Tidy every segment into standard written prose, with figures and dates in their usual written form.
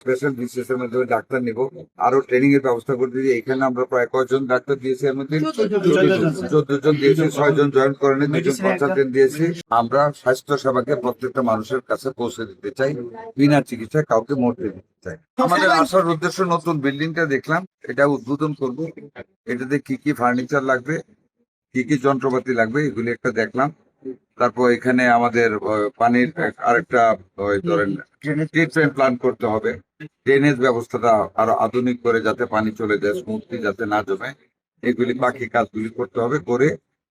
Special BCS এর মাধ্যমে doctor নিব, আরো ট্রেনিং এর ব্যবস্থা করে দিয়েছি। এখানে আমরা প্রায় কয়জন ডাক্তার দিয়েছি, এর মধ্যে 14 জন দিয়েছি, 6 জন জয়েন করেন, 2 জন কনসালটেন্ট দিয়েছি। আমরা স্বাস্থ্য সেবাকে প্রত্যেকটা মানুষের কাছে পৌঁছে দিতে চাই, বিনা চিকিৎসায় কাউকে মরতে দিতে চাই। আমাদের আসার উদ্দেশ্য নতুন বিল্ডিংটা দেখলাম, এটা উদ্বোধন করব। এটাতে কি কি ফার্নিচার লাগবে, কি কি যন্ত্রপাতি লাগবে, এগুলি একটা দেখলাম। তারপর এখানে আমাদের পানির আরেকটা ধরেন ট্রিটমেন্ট প্ল্যান করতে হবে। ড্রেনেজ ব্যবস্থাটা আরো আধুনিক করে যাতে পানি চলে যায় স্মুথলি, যাতে না জমে, এগুলি বাকি কাজগুলি করতে হবে। করে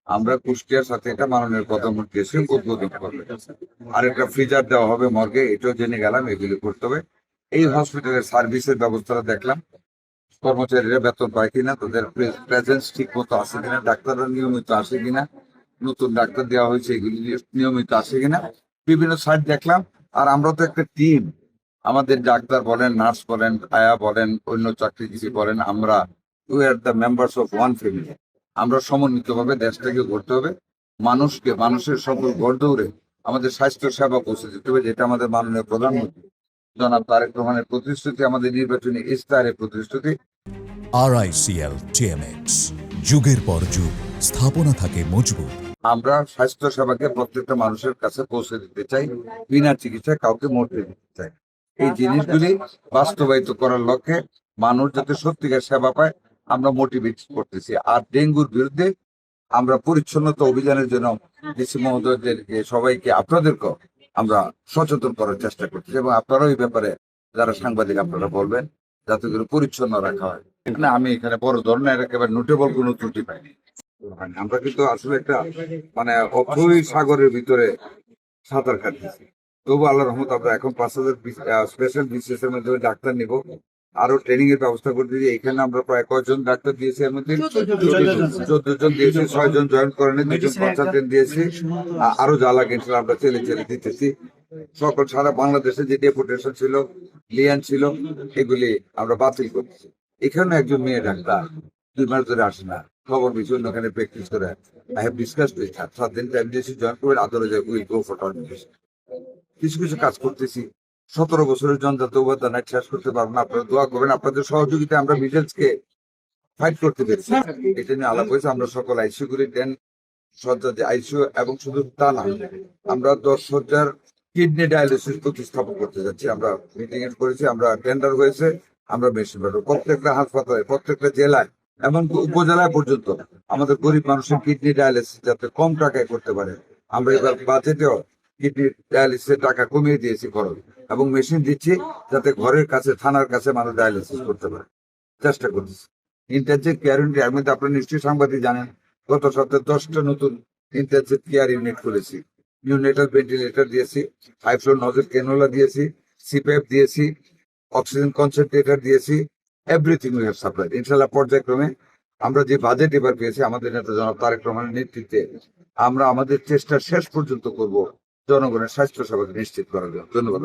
আমরা কুষ্টিয়ার সাথে এটা মাননীয় প্রধানমন্ত্রী এসে উদ্বোধন করবে। আর একটা ফ্রিজার দেওয়া হবে মর্গে, এটাও জেনে গেলাম, এগুলি করতে হবে। এই হসপিটালের সার্ভিসের ব্যবস্থাটা দেখলাম, কর্মচারীরা বেতন পায় কিনা, তাদের প্রেজেন্স ঠিক মতো আছে কিনা, ডাক্তাররা নিয়মিত আসে কিনা, নতুন ডাক্তার দেওয়া হয়েছে এগুলি নিয়মিত আসে কিনা, বিভিন্ন সাইট দেখলাম। আর আমরা তো একটা টিম, আমাদের ডাক্তার বলেন, নার্স বলেন, আয়া বলেন, অন্য চাকরিজীবী বলেন, আমরা we are the members of one family. আমরা সমন্বিতভাবে দেশটাকে গড়তে হবে, মানুষের সকল ঘর দৌড়ে আমাদের স্বাস্থ্য সেবা পৌঁছে দিতে হবে, যেটা আমাদের মাননীয় প্রধানমন্ত্রী জনাব তারেক রহমানের প্রতিশ্রুতি, আমাদের নির্বাচনী ইশতেহারের প্রতিশ্রুতি। RICL TMX, যুগের পর যুগ স্থাপনা থাকে মজবুত। আমরা স্বাস্থ্য সেবাকে প্রত্যেকটা মানুষের কাছে পৌঁছে দিতে চাই, বিনা চিকিৎসায় কাউকে মরতে দিতে চাই। এই জিনিসগুলি বাস্তবায়িত করার লক্ষ্যে মানুষ যাতে সত্যিকার সেবা পায়, আমরা মোটিভেট করতেছি। আর ডেঙ্গুর বিরুদ্ধে আমরা পরিচ্ছন্নতা অভিযানের জন্য ডিসি মহোদয়দেরকে, সবাইকে, আপনাদেরকেও আমরা সচেতন করার চেষ্টা করতেছি, এবং আপনারাও এই ব্যাপারে যারা সাংবাদিক আপনারা বলবেন যাতে করে পরিচ্ছন্ন রাখা হয়। না, আমি এখানে বড় ধরনের একেবারে নোটেবল কোনো ত্রুটি পাইনি। আমরা কিন্তু আসলে একটা অথই সাগরের ভিতরে সাঁতার কাটতেছি। তবু আল্লাহ রহমত আমরা এখন 5,000 স্পেশাল বিসিএস এর মাধ্যমে ডাক্তার নিব, আরো ট্রেনিং এর ব্যবস্থা করে দিয়েছি। এখানে আমরা প্রায় কয়জন ডাক্তার দিয়েছি, এর মধ্যে 14 জন দিয়েছি, 6 জন জয়েন করেন, 2 জন কনসালটেন্ট দিয়েছি। আরো যা লাগে ইনশাআল্লাহ আমরা চেলে দিতেছি। সকল সারা বাংলাদেশে যে ডেপুটেশন ছিল, লিয়ান ছিল, এগুলি আমরা বাতিল করতেছি। এখানে একজন মেয়ে ডাক্তার 2 মাস ধরে আসে না, খবর পেয়েছি ওখানে প্র্যাকটিস করে। I have discussed with her, 7 দিন টাইম দিয়েছি, জয়েন করে আদালতে উইল গো ফর টার্মিনেশন। কিছু কিছু কাজ করতেছি, 17 বছরের জঞ্জাল তৌবাদ নাইট শেষ করতে পারবো না। আপনারা দোয়া করবেন, আপনাদের সহযোগিতায় আমরা মিডলসকে ফাইট করতে পেরেছি। এটা নিয়ে আলাপ হয়েছে। আমরা সকল আইসিইউ গুলি 10 শয্যা আইসিইউ, এবং শুধু তা না, আমরা 10 শয্যার কিডনি ডায়ালিসিস প্রতিস্থাপন করতে যাচ্ছি। আমরা মিটিং এর করেছি, আমরা টেন্ডার হয়েছে, আমরা মেশিন পাঠাবো প্রত্যেকটা হাসপাতালে, প্রত্যেকটা জেলায়, এমনকি উপজেলায় পর্যন্ত আমাদের গরিব মানুষের কিডনি ডায়ালিসিস যাতে কম টাকায় করতে পারে। আমরা এবার বাজেটেও কিডনি ডায়ালিসিসের টাকা কমিয়ে দিয়েছি খরচ, এবং মেশিন দিচ্ছি যাতে ঘরের কাছে, থানার কাছে মানুষ ডায়ালিসিস করতে পারে, চেষ্টা করতেছি। ইন্টেনসিভ কেয়ার ইউনিট, এর মধ্যে আপনার নিশ্চয়ই সাংবাদিক জানেন, গত সপ্তাহে 10টা নতুন ইন্টেনসিভ কেয়ার ইউনিট খুলেছি। নিউনেটাল ভেন্টিলেটর দিয়েছি, হাই ফ্লো নজল ক্যানুলা দিয়েছি, সিপ্যাপ দিয়েছি, অক্সিজেন কনসেন্ট্রেটর দিয়েছি, এভরিথিং উই হ্যাভ সাপ্লাইড। ইনশাআল্লাহ পর্যায়ক্রমে আমরা যে বাজেট এবার পেয়েছি আমাদের নেতা জনাব তারেক রহমানের নেতৃত্বে, আমরা আমাদের চেষ্টা শেষ পর্যন্ত করব জনগণের স্বাস্থ্য সেবাকে নিশ্চিত করার জন্য। ধন্যবাদ।